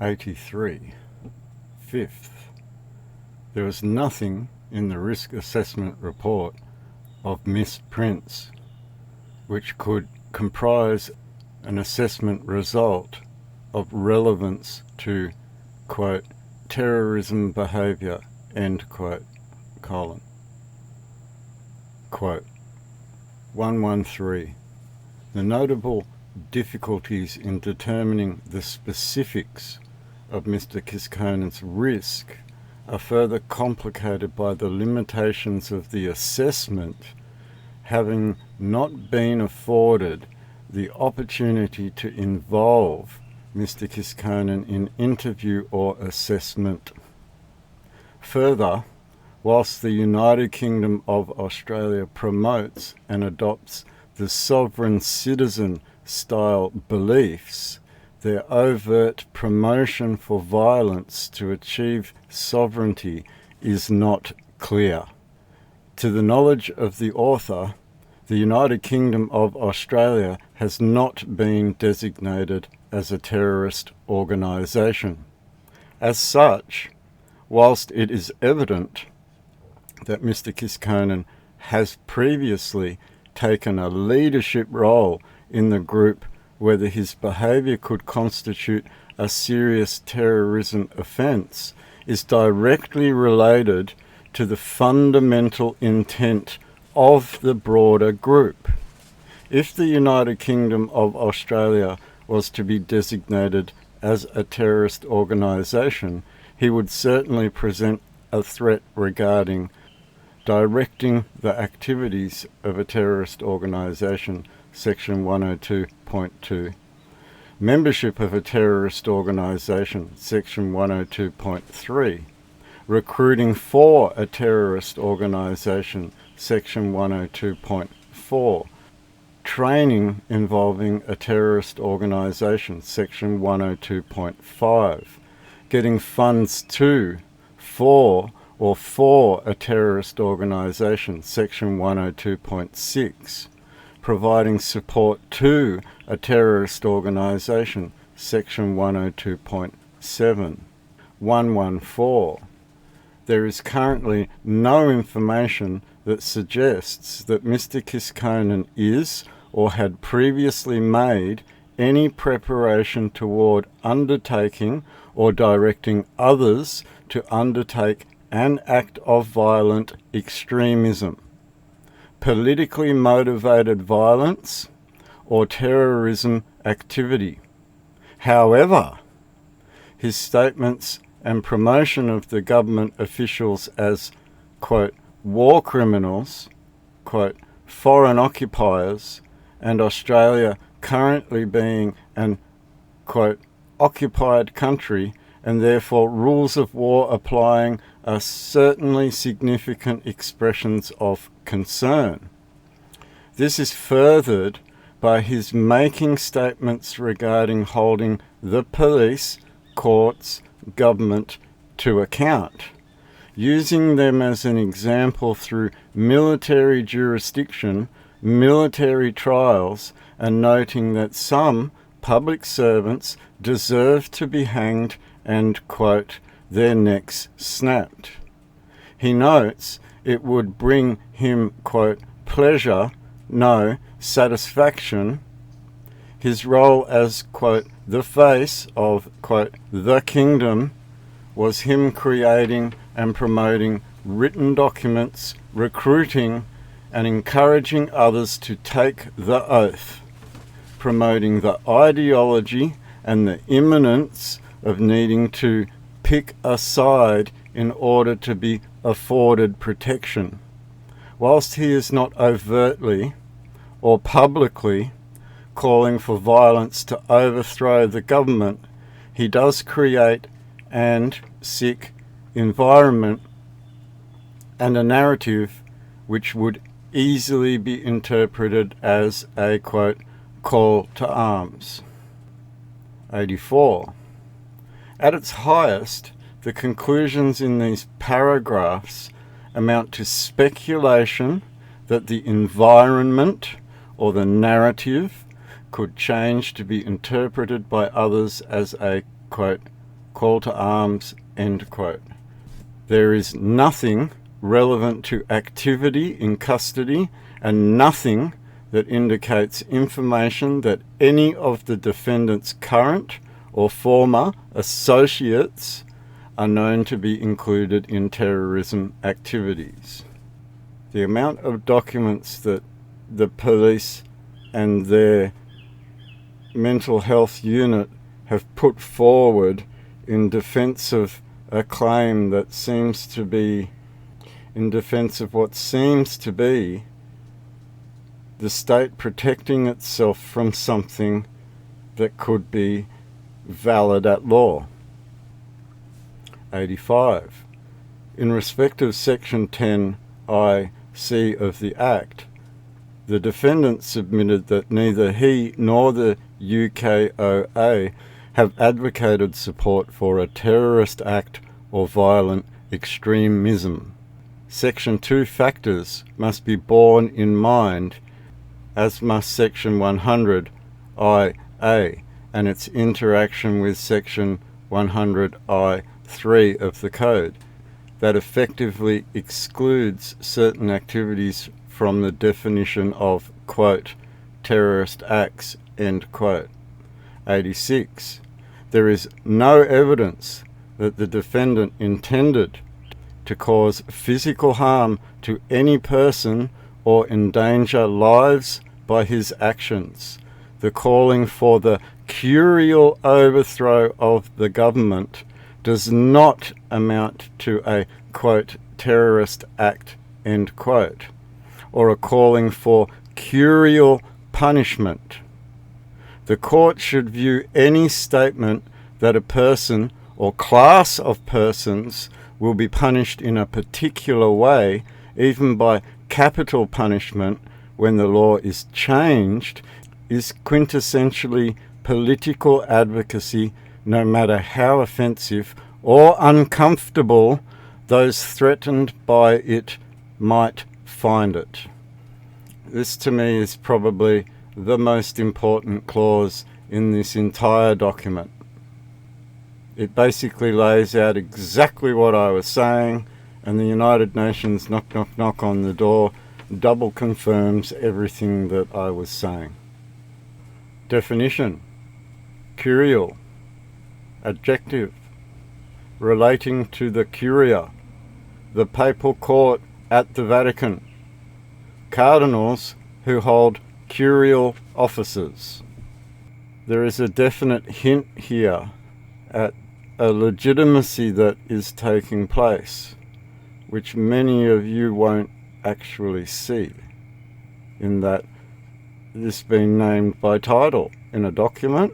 83. Fifth, there was nothing in the risk assessment report of misprints which could comprise an assessment result of relevance to, quote, terrorism behaviour, end quote, colon. Quote, 113. The notable difficulties in determining the specifics of Mr. Kiskonen's risk are further complicated by the limitations of the assessment having not been afforded the opportunity to involve Mr. Kiskonen in interview or assessment. Further, whilst the United Kingdom of Australia promotes and adopts the sovereign citizen style beliefs, their overt promotion for violence to achieve sovereignty is not clear. To the knowledge of the author, the United Kingdom of Australia has not been designated as a terrorist organisation. As such, whilst it is evident that Mr. Kiskonen has previously taken a leadership role in the group whether his behaviour could constitute a serious terrorism offence is directly related to the fundamental intent of the broader group. If the United Kingdom of Australia was to be designated as a terrorist organisation, he would certainly present a threat regarding directing the activities of a terrorist organisation, Section 102.2, membership of a terrorist organisation, Section 102.3, recruiting for a terrorist organisation, Section 102.4, training involving a terrorist organisation, Section 102.5, getting funds to, for, or for a terrorist organisation, Section 102.6, providing support to a terrorist organisation, Section 102.7. 114. There is currently no information that suggests that Mr. Kiskonen is or had previously made any preparation toward undertaking or directing others to undertake an act of violent extremism, politically motivated violence, or terrorism activity. However, his statements and promotion of the government officials as, quote, war criminals, quote, foreign occupiers, and Australia currently being an, quote, occupied country, and therefore rules of war applying, are certainly significant expressions of concern. This is furthered by his making statements regarding holding the police, courts, government to account, using them as an example through military jurisdiction, military trials, and noting that some public servants deserve to be hanged and, quote, their necks snapped. He notes it would bring him, quote, pleasure, no, satisfaction. His role as, quote, the face of, quote, the kingdom was him creating and promoting written documents, recruiting and encouraging others to take the oath, promoting the ideology and the imminence of needing to pick a side in order to be afforded protection. Whilst he is not overtly or publicly calling for violence to overthrow the government, he does create and seek environment and a narrative which would easily be interpreted as a, quote, call to arms. 84. At its highest, the conclusions in these paragraphs amount to speculation that the environment or the narrative could change to be interpreted by others as a, quote, call to arms, end quote. There is nothing relevant to activity in custody and nothing that indicates information that any of the defendant's current or former associates are known to be included in terrorism activities. The amount of documents that the police and their mental health unit have put forward in defence of a claim that seems to be, in defence of what seems to be the state protecting itself from something that could be valid at law. 85. In respect of Section 10(I)(c) of the Act, the defendant submitted that neither he nor the UKOA have advocated support for a terrorist act or violent extremism. Section 2 factors must be borne in mind, as must Section 100(I)(a) and its interaction with Section 100(I)(3) of the Code, that effectively excludes certain activities from the definition of, quote, terrorist acts, end quote. 86. There is no evidence that the defendant intended to cause physical harm to any person or endanger lives by his actions. The calling for the curial overthrow of the government does not amount to a, quote, terrorist act, end quote, or a calling for curial punishment. The court should view any statement that a person or class of persons will be punished in a particular way, even by capital punishment when the law is changed, is quintessentially political advocacy, no matter how offensive or uncomfortable those threatened by it might find it. This to me is probably the most important clause in this entire document. It basically lays out exactly what I was saying, and the United Nations knock, knock, knock on the door double confirms everything that I was saying. Definition: curial, adjective, relating to the curia, the papal court at the Vatican, cardinals who hold curial offices. There is a definite hint here at a legitimacy that is taking place, which many of you won't actually see, in that this being named by title in a document,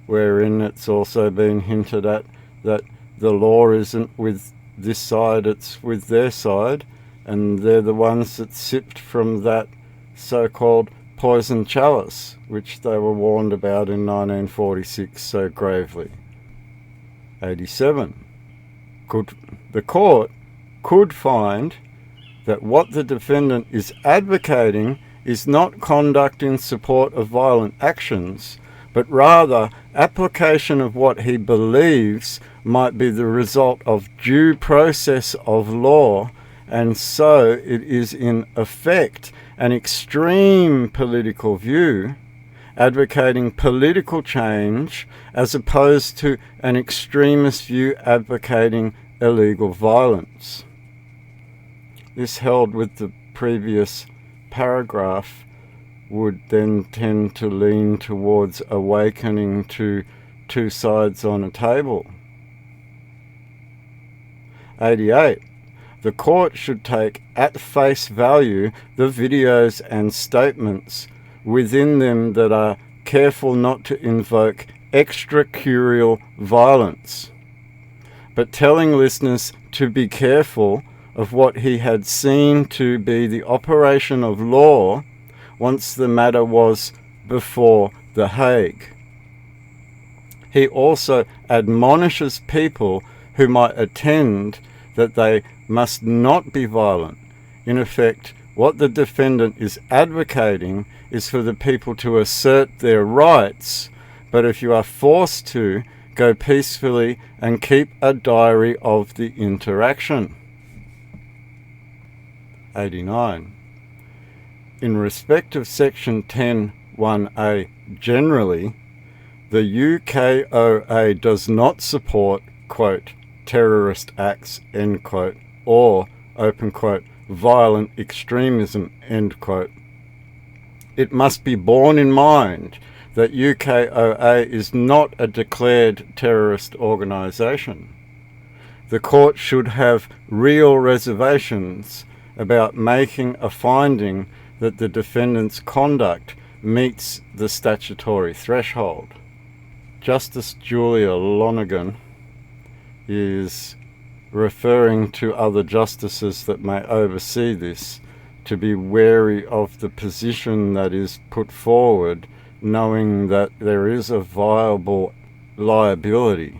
wherein it's also been hinted at that the law isn't with this side, it's with their side, and they're the ones that sipped from that so-called poison chalice, which they were warned about in 1946 so gravely. 87. The court could find that what the defendant is advocating is not conduct in support of violent actions, but rather application of what he believes might be the result of due process of law, and so it is in effect an extreme political view advocating political change as opposed to an extremist view advocating illegal violence. This, held with the previous paragraph, would then tend to lean towards awakening to two sides on a table. 88. The court should take at face value the videos and statements within them that are careful not to invoke extracurrial violence, but telling listeners to be careful of what he had seen to be the operation of law once the matter was before The Hague. He also admonishes people who might attend that they must not be violent. In effect, what the defendant is advocating is for the people to assert their rights, but if you are forced to, go peacefully and keep a diary of the interaction. 89. In respect of Section 10(1)(a) generally, the UKOA does not support, quote, terrorist acts, end quote, or, open quote, violent extremism, end quote. It must be borne in mind that UKOA is not a declared terrorist organisation. The court should have real reservations about making a finding that the defendant's conduct meets the statutory threshold. Justice Julia Lonergan is referring to other justices that may oversee this to be wary of the position that is put forward, knowing that there is a viable liability